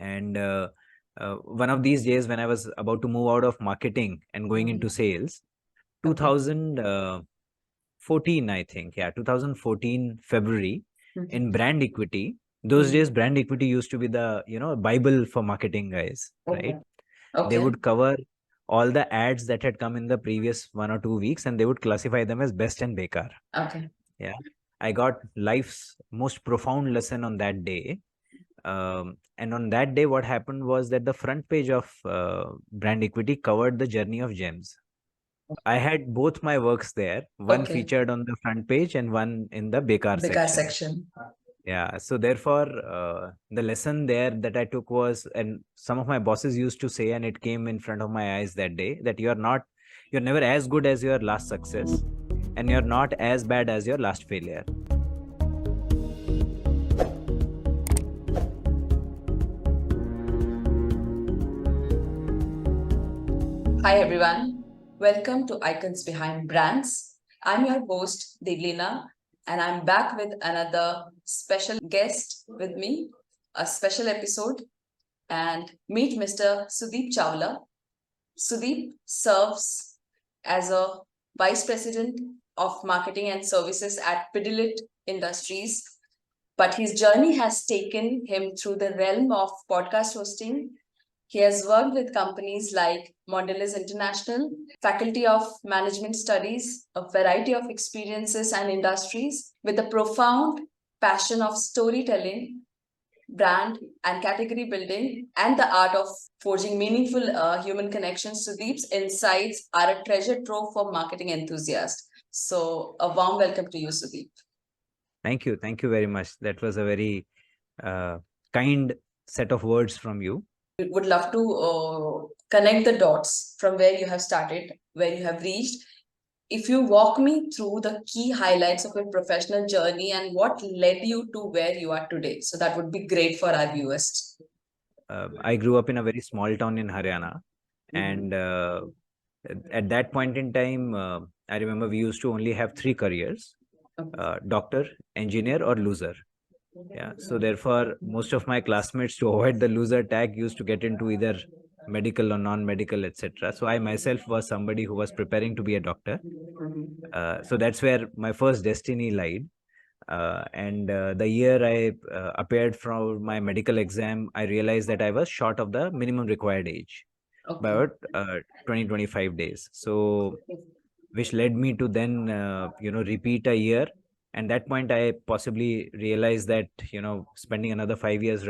And one of these days, when I was about to move out of marketing and going into sales, Okay. 2014, I think, 2014 February, in brand equity. Those Mhm. days, brand equity used to be the Bible for marketing guys, right? Okay. They Okay. would cover all the ads that had come in the previous 1 or 2 weeks, and they would classify them as best and bekar. Okay. Yeah, I got life's most profound lesson on that day. And on that day, what happened was that the front page of brand equity covered the journey of gems. I had both my works there, one Okay. featured on the front page and one in the bekar The car section. section. Yeah, so therefore, the lesson there that I took was, and some of my bosses used to say, and it came in front of my eyes that day, that you're never as good as your last success, and you're not as bad as your last failure. Hi everyone. Welcome to Icons Behind Brands. I'm your host Devlina, and I'm back with another special guest with me, a special episode, and meet Mr. Sudeep Chawla. Sudeep serves as a Vice President of Marketing and Services at Pidilite Industries, but his journey has taken him through the realm of podcast hosting. He has worked with companies like Mondelez International, Faculty of Management Studies, a variety of experiences and industries, with a profound passion of storytelling, brand and category building, and the art of forging meaningful human connections. Sudeep's insights are a treasure trove for marketing enthusiasts. So, a warm welcome to you, Sudeep. Thank you very much. That was a very kind set of words from you. Would love to connect the dots from where you have started, where you have reached. If you walk me through the key highlights of your professional journey and what led you to where you are today, so that would be great for our viewers. I grew up in a very small town in Haryana, and at that point in time, I remember we used to only have three careers: doctor, engineer, or loser. Yeah, so therefore, most of my classmates, to avoid the loser tag, used to get into either medical or non-medical, etc. So I myself was somebody who was preparing to be a doctor. So that's where my first destiny lied. And the year I appeared for my medical exam, I realized that I was short of the minimum required age by Okay. about 20, 25 days. So, which led me to then, repeat a year. And that point, I possibly realized that, spending another 5 years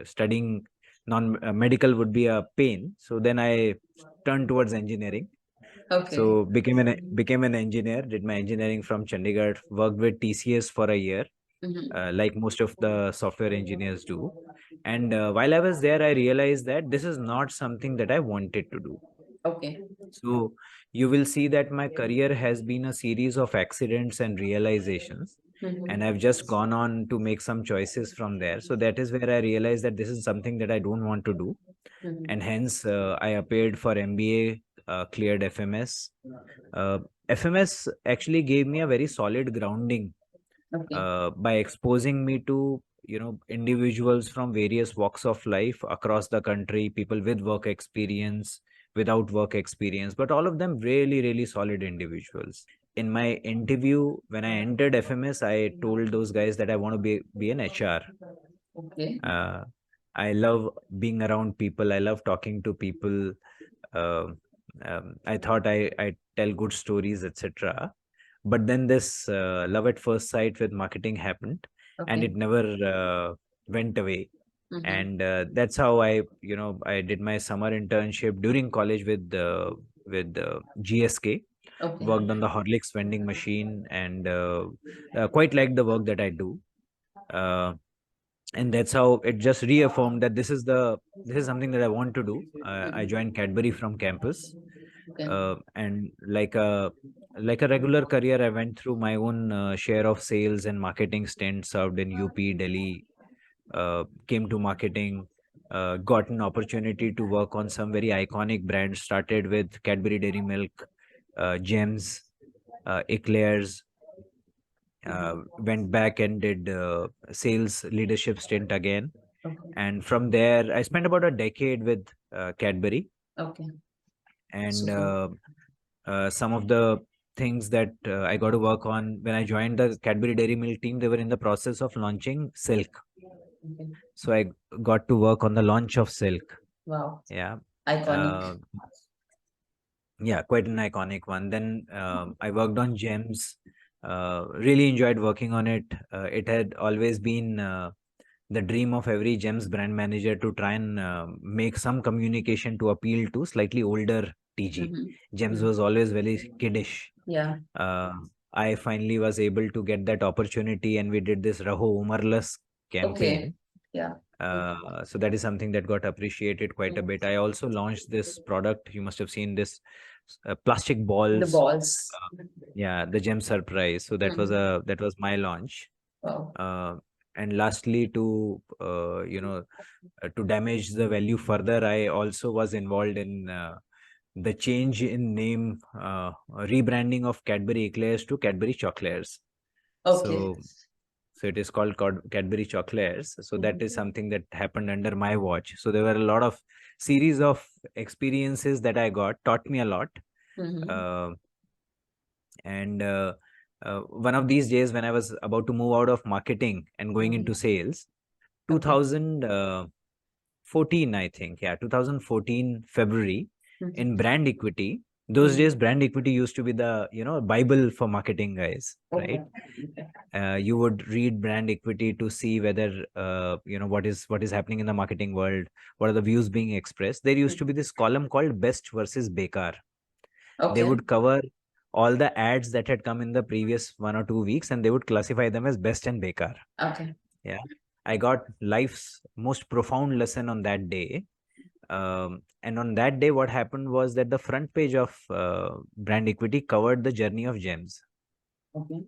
studying non-medical would be a pain. So then I turned towards engineering. Okay. So became an engineer, did my engineering from Chandigarh, worked with TCS for a year, Mhm. like most of the software engineers do. And while I was there, I realized that this is not something that I wanted to do. Okay. So you will see that my career has been a series of accidents and realizations. And I've Mhm. just gone on to make some choices from there. So that is where I realized that this is something that I don't want to do. And Mhm. hence, I appeared for MBA, cleared FMS. Uh, FMS actually gave me a very solid grounding Okay. by exposing me to individuals from various walks of life across the country, people with work experience, without work experience, but all of them really really solid individuals. In my interview when I entered FMS, I told those guys that I want to be an HR. Okay. uh, I love being around people, I love talking to people. uh, I thought I tell good stories, etc. But then this love at first sight with marketing happened, and Okay. it never went away. Mhm. And that's how I did my summer internship during college with GSK. Okay. Worked on the Horlicks vending machine, and quite liked the work that I do. uh, and that's how it just reaffirmed that this is something that I want to do. I joined Cadbury from campus, Okay. and like a regular career, I went through my own share of sales and marketing stints. Served in UP, Delhi, came to marketing, got an opportunity to work on some very iconic brands. Started with Cadbury Dairy Milk, Gems, Eclairs. Went back and did sales leadership stint again, Okay. And from there, I spent about a decade with Cadbury. Okay. And Super. some of the things that I got to work on when I joined the Cadbury Dairy Milk team, they were in the process of launching Silk. Okay. So I got to work on the launch of Silk. Wow. Yeah. Iconic. Uh, yeah, quite an iconic one. Then I worked on Gems. Really enjoyed working on it. It had always been the dream of every Gems brand manager to try and make some communication to appeal to slightly older TG. Mm-hmm. Gems Mm. was always very kiddish. Yeah. uh, I finally was able to get that opportunity, and we did this Raho Umarless Okay. campaign. Yeah. So that is something that got appreciated quite a Mm. bit. I also launched this product. You must have seen this plastic The balls. balls. Yeah, the Gem Surprise. So that was Mm. my launch. Wow. Uh, and lastly, to damage the value further, I also was involved in the change in name, rebranding of Cadbury Eclairs to Cadbury Chocolates. Okay. So it is called Cadbury Chocolates. So that is Mhm. something that happened under my watch. So there were a lot of series of experiences that I got, taught me a lot. Mhm. Uh, and one of these days, when I was about to move out of marketing and going into Mhm. sales, Okay. 2014, I think, yeah, 2014 February, in Mhm. brand equity. Those Mhm. days, brand equity used to be the Bible for marketing guys, Okay. right? Okay. You would read brand equity to see whether what is happening in the marketing world, what are the views being expressed. There used to be this column called best versus bekar. They Okay. would cover all the ads that had come in the previous 1 or 2 weeks, and they would classify them as best and bekar. Okay. Yeah, I got life's most profound lesson on that day. And on that day, what happened was that the front page of brand equity covered the journey of Gems. Okay.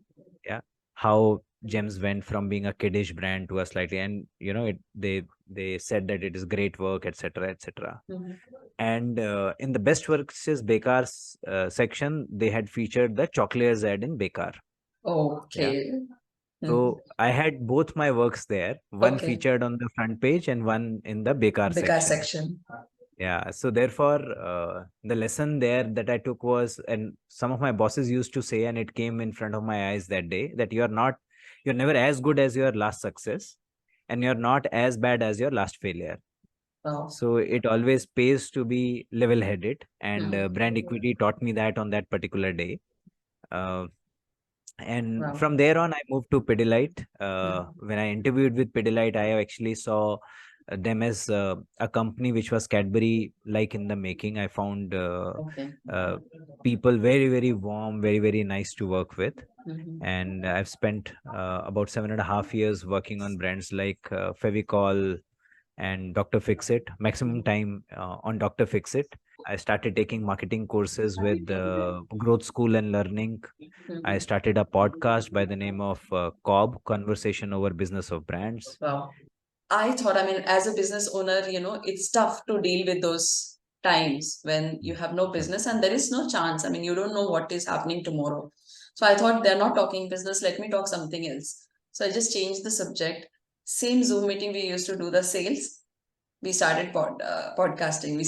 Yeah, how Gems went from being a kiddish brand to a slightly, and they said that it is great work, etc., etc. Mhm. And in the best versus Bekar's section, they had featured the chocolates ad in Bekar. Yeah. Okay. Mhm. So I had both my works there, one Okay. featured on the front page and one in the Bekar Bika section. section. Yeah. So therefore, the lesson there that I took was, and some of my bosses used to say, and it came in front of my eyes that day, that you're never as good as your last success, and you're not as bad as your last failure. Wow. So it always pays to be level-headed, and Mhm. brand equity taught me that on that particular day. Uh, and Wow. from there on, I moved to Pidilite. Mhm. When I interviewed with Pidilite, I actually saw them as a company which was Cadbury like in the making. I found Okay. uh, people very, very warm, very, very nice to work with. Mhm. And I've spent about 7.5 years working on brands like Fevicol and Dr. Fixit, maximum Mhm. time on Dr. Fixit. I started taking marketing courses with Growth School and Learning. I Mhm. started a podcast by the name of COB, Conversation over Business of Brands. Wow. I thought, I mean, as a business owner, it's tough to deal with those times when you Mm. have no Mm. business and there is no chance. I mean, you don't know what is happening tomorrow. So I thought they're not talking business, let me talk something else. So I just changed the subject. Same Zoom meeting we used to do the sales. We started podcasting. We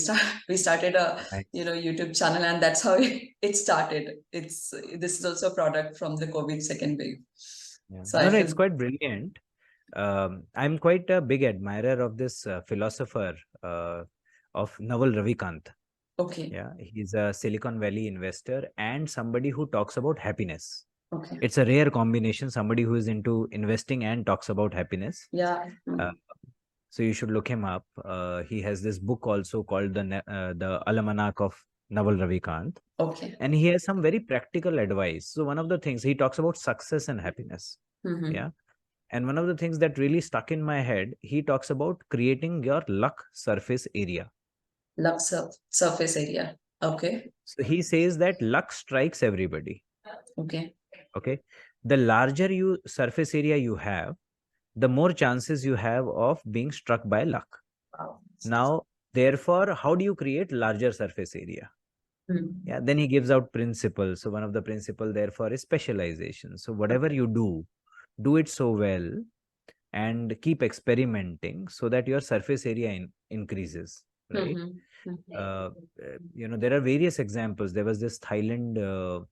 started a Nice. YouTube channel, and that's how it started. This is also a product from the COVID second wave. Yeah. So No, I no, it's feel quite brilliant. I'm quite a big admirer of this philosopher uh, of Naval Ravikant. okay, Yeah, he's a Silicon Valley investor and somebody who talks about happiness. okay, It's a rare combination, somebody who is into investing and talks about happiness. yeah, Uh, so you should look him up. He has this book also called the Almanac of Naval Ravikant, okay. and he has some very practical advice. So one of the things he talks about success and happiness. Mm-hmm. Yeah, and one of the things that really stuck in my head, he talks about creating your luck surface area. Surface area. Okay, So he says that luck strikes everybody. okay. Okay, the larger you surface area you have, the more chances you have of being struck by luck. Wow. Now, therefore, how do you create larger surface area? Mm. Yeah, then he gives out principles. So one of the principle therefore is specialization. So whatever you do it so well, and keep experimenting so that your surface area increases, right? There are various examples. There was this Thailand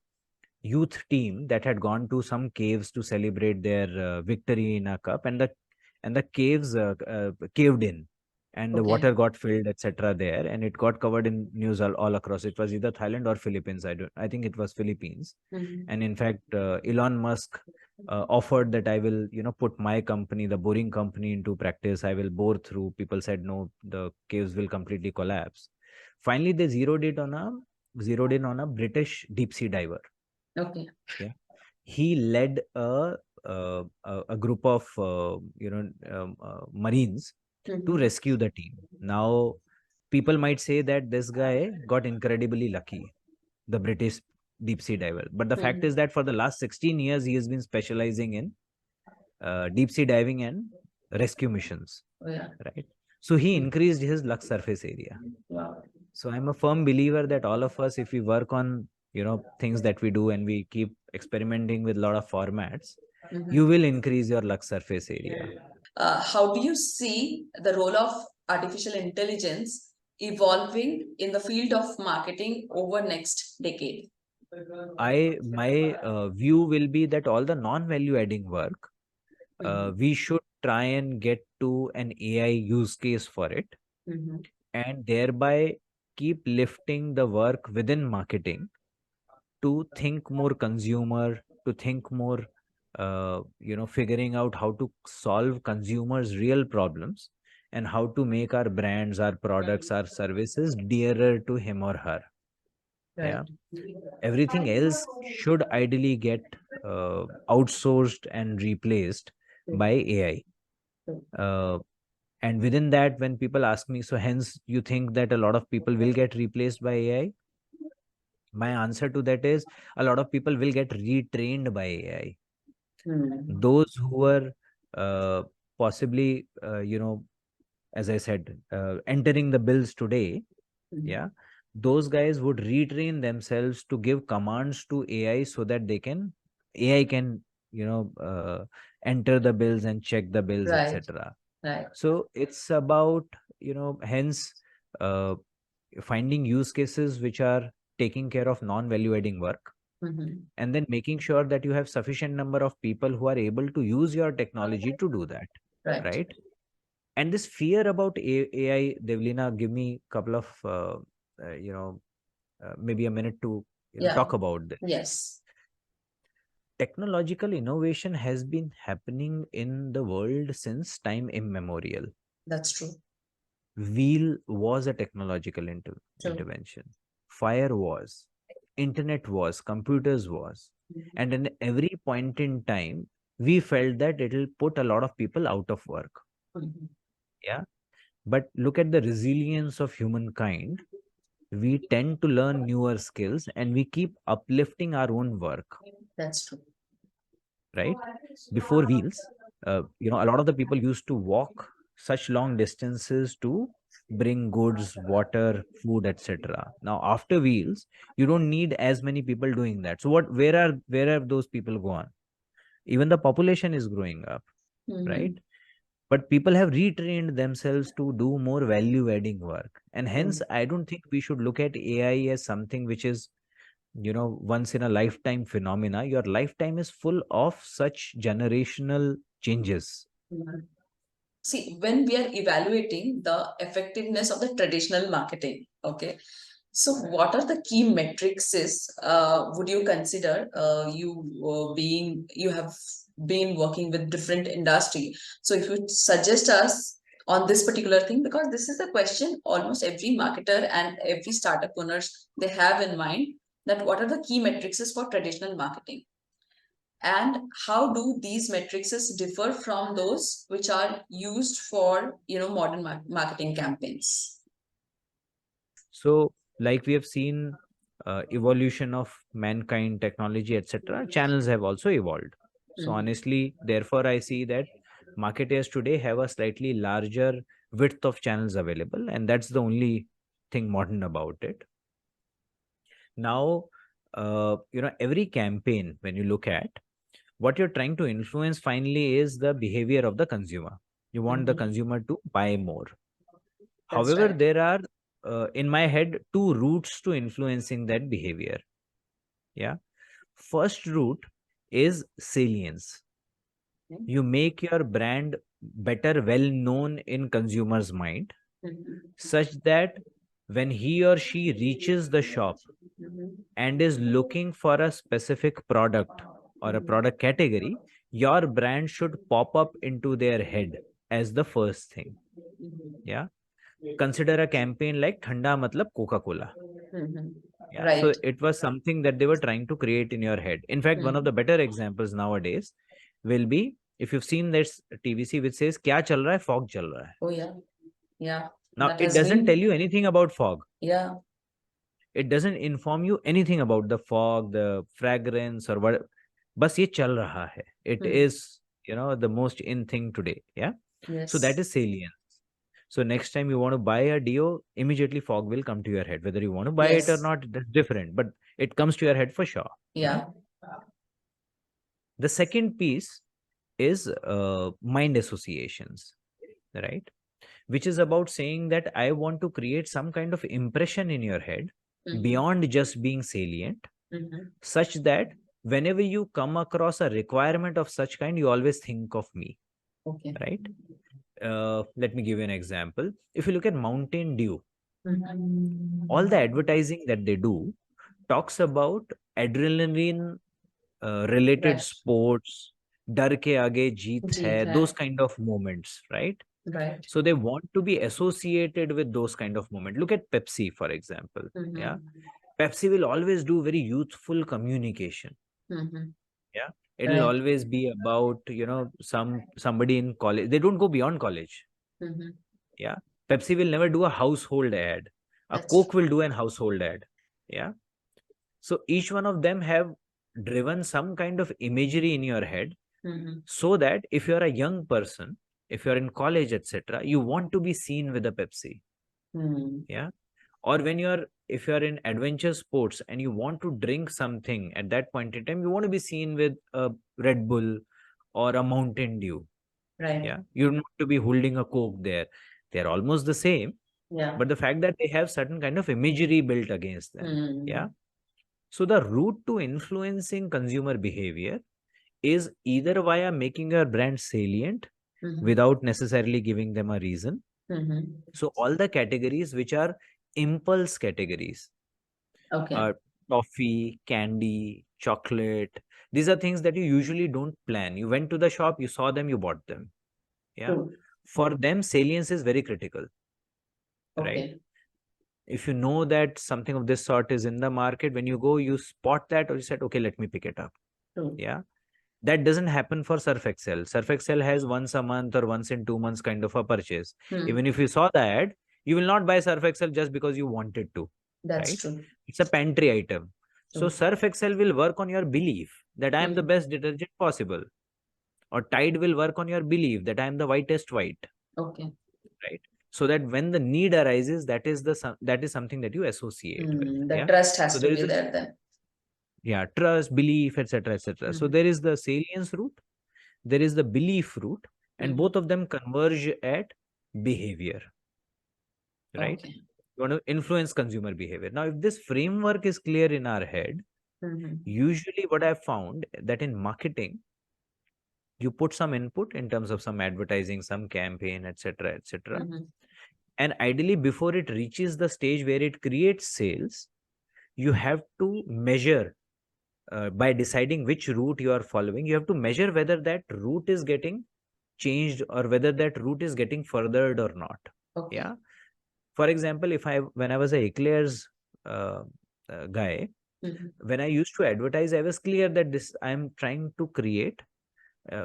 youth team that had gone to some caves to celebrate their victory in a cup, and the caves caved in, and the water got filled, etc. there, and it got covered in news all across. It was either Thailand or Philippines. I think it was Philippines. And in fact, Elon Musk offered that I will, put my company, the boring company, into practice. I will bore through. People said no, the caves will completely collapse. Finally, they zeroed in on a British deep sea diver. Okay. Yeah, he led a group of Marines to rescue the team. Now, people might say that this guy got incredibly lucky, the British deep sea diver. But the fact is that for the last 16 years, he has been specializing in deep sea diving and rescue missions. Oh, yeah. Right. So he increased his lux surface area. Wow. So I'm a firm believer that all of us, if we work on, things that we do and we keep experimenting with a lot of formats, you will increase your lux surface area. How do you see the role of artificial intelligence evolving in the field of marketing over next decade? My view will be that all the non-value adding work, we should try and get to an AI use case for it, and thereby keep lifting the work within marketing to think more consumer, to think more, figuring out how to solve consumers' real problems and how to make our brands, our products, our services dearer to him or her. Yeah. Everything else should ideally get outsourced and replaced by AI. And within that, when people ask me, so hence you think that a lot of people will get replaced by AI? My answer to that is a lot of people will get retrained by AI. Those who were possibly, as I said, entering the bills today, yeah, those guys would retrain themselves to give commands to AI so that AI can, enter the bills and check the bills, etc. Right. So it's about, hence, uh, finding use cases which are taking care of non-value adding work, and then making sure that you have sufficient number of people who are able to use your technology to do that. Right. And this fear about AI, Devlina, give me a couple of maybe a minute to talk about this. Yes. Technological innovation has been happening in the world since time immemorial. That's true. Wheel was a technological intervention. Fire was, internet was, computers was. And in every point in time, we felt that it will put a lot of people out of work. Yeah. But look at the resilience of humankind. We tend to learn newer skills and we keep uplifting our own work. That's true. Right? Before wheels, a lot of the people used to walk such long distances to bring goods, water, food, etc. Now, after wheels, you don't need as many people doing that. So, where are those people gone? Even the population is growing up, right? But people have retrained themselves to do more value adding work, and hence, I don't think we should look at AI as something which is once in a lifetime phenomena. Your lifetime is full of such generational changes. See, when we are evaluating the effectiveness of the traditional marketing, okay, so what are the key metrics would you consider, you have been working with different industry, so if you suggest us on this particular thing, because this is the question almost every marketer and every startup owners they have in mind, that what are the key metrics for traditional marketing, and how do these matrices differ from those which are used for modern marketing campaigns? So, like we have seen, evolution of mankind, technology, etc., channels have also evolved. So honestly, therefore, I see that marketers today have a slightly larger width of channels available, and that's the only thing modern about it. Now, every campaign, when you look at, what you're trying to influence finally is the behavior of the consumer. You want the consumer to buy more. However, right. there are in my head two routes to influencing that behavior. Yeah. First route is salience. You make your brand better, well known in consumers' mind, such that when he or she reaches the shop and is looking for a specific product or a product category, your brand should pop up into their head as the first thing. Yeah. Consider a campaign like Thanda Matlab Coca-Cola. Yeah. Right. So it was something that they were trying to create in your head. In fact, one of the better examples nowadays will be if you've seen this TVC which says Kya chal raha hai? Fog chal raha hai. Oh yeah. Yeah. Now That it has doesn't been. tell you anything about fog. Yeah. It doesn't inform you anything about the fog, the fragrance, or what. Bas ye chal raha hai. It is, the most in thing today. Yeah. So that Yes. is salient. So next time you want to buy a deo, immediately fog will come to your head. Whether you want to buy it or Yes. not, that's different. But it comes to your head for sure. Yeah. The second piece is mind associations, right? Which is about saying that I want to create some kind of impression in your head beyond just being salient, such that whenever you come across a requirement of such kind, you always think of me. Okay. Right? Let me give you an example. If you look at Mountain Dew, all the advertising that they do talks about adrenaline related Right. sports, डर के आगे जीत जीत है, है. those kind of moments, right? Right. So they want to be associated with those kind of moments. Look at Pepsi, for example. Yeah, Pepsi will always do very youthful communication. Yeah, it'll Right. always be about somebody in college. They don't go beyond college. Yeah, Pepsi will never do a household ad. A That's Coke will do an household ad. Yeah, so each one of them have driven some kind of imagery in your head, so that if you're a young person, if you're in college, etc., you want to be seen with a Pepsi. Yeah. Or when if you're in adventure sports and you want to drink something at that point in time, you want to be seen with a Red Bull or a Mountain Dew. right. Yeah. You don't want to be holding a Coke there. They're almost the same. Yeah. But the fact that they have certain kind of imagery built against them. Yeah. So the route to influencing consumer behavior is either via making your brand salient without necessarily giving them a reason. So all the categories which are impulse categories, Okay. toffee, candy, chocolate, these are things that you usually don't plan. You went to the shop, you saw them, you bought them. Yeah. True. For them, salience is very critical. Right? Okay. If you know that something of this sort is in the market, when you go, you spot that, or you said, okay, let me pick it up. True. Yeah. That doesn't happen for Surf Excel. Surf Excel has once a month or once in 2 months kind of a purchase. Even if you saw the ad, you will not buy Surf Excel just because you wanted to. That's Right? true. It's a pantry item. So True. Surf Excel will work on your belief that I am the best detergent possible. Or Tide will work on your belief that I am the whitest white. Okay. Right? So that when the need arises, that is something that you associate with. The Yeah. trust has So to there is be there then. yeah, trust, belief, etc., etc. So there is the salience route, there is the belief route, and both of them converge at behavior. Right? Okay. You want to influence consumer behavior. Now, if this framework is clear in our head, usually what I've found that in marketing, you put some input in terms of some advertising, some campaign, etc., etc. And ideally, before it reaches the stage where it creates sales, you have to measure by deciding which route you are following. You have to measure whether that route is getting changed or whether that route is getting furthered or not. Okay. Yeah. For example, when I was a eclairs guy, when I used to advertise, I was clear that I am trying to create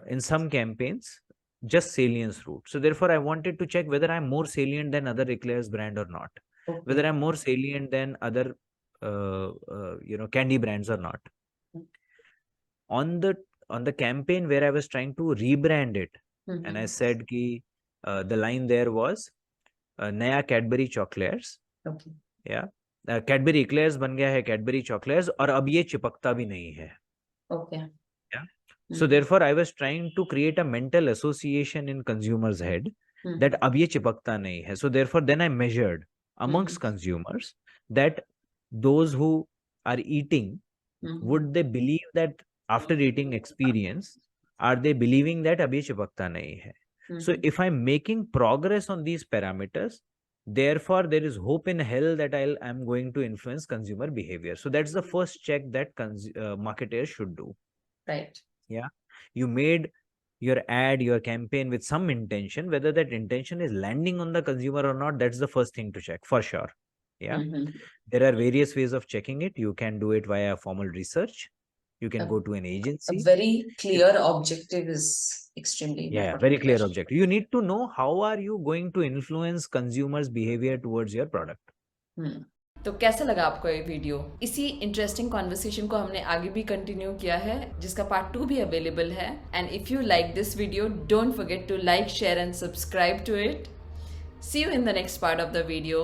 in some campaigns just salience route. So therefore, I wanted to check whether I'm more salient than other eclairs brand or not, whether I'm more salient than other candy brands or not. On the campaign where I was trying to rebrand it, and I said ki the line there was नया Cadbury chocolates. या Cadbury eclairs बन गया है Cadbury chocolates और अब ये चिपकता भी नहीं है. Okay. या So therefore I was trying to create a mental association in consumers head that ab ye chipakta nahi hai. So therefore then I measured amongst consumers that those who are eating, would they believe that after eating experience, are they believing that ab ye chipakta nahi hai? So if I'm making progress on these parameters, therefore there is hope in hell that I'm going to influence consumer behavior. So that's the first check that marketers should do. Right. Yeah, you made your ad, your campaign with some intention. Whether that intention is landing on the consumer or not, that's the first thing to check for sure. Yeah, there are various ways of checking it. You can do it via formal research. You can go to an agency. A very clear objective is extremely important. Very clear objective. You need to know how are you going to influence consumers' behavior towards your product. तो कैसा लगा आपको ये video? इसी interesting conversation को हमने आगे भी कंटिन्यू किया है, जिसका पार्ट 2 भी अवेलेबल है. And if you like this video, don't forget to like, share and subscribe to it. See you in the next part of the video.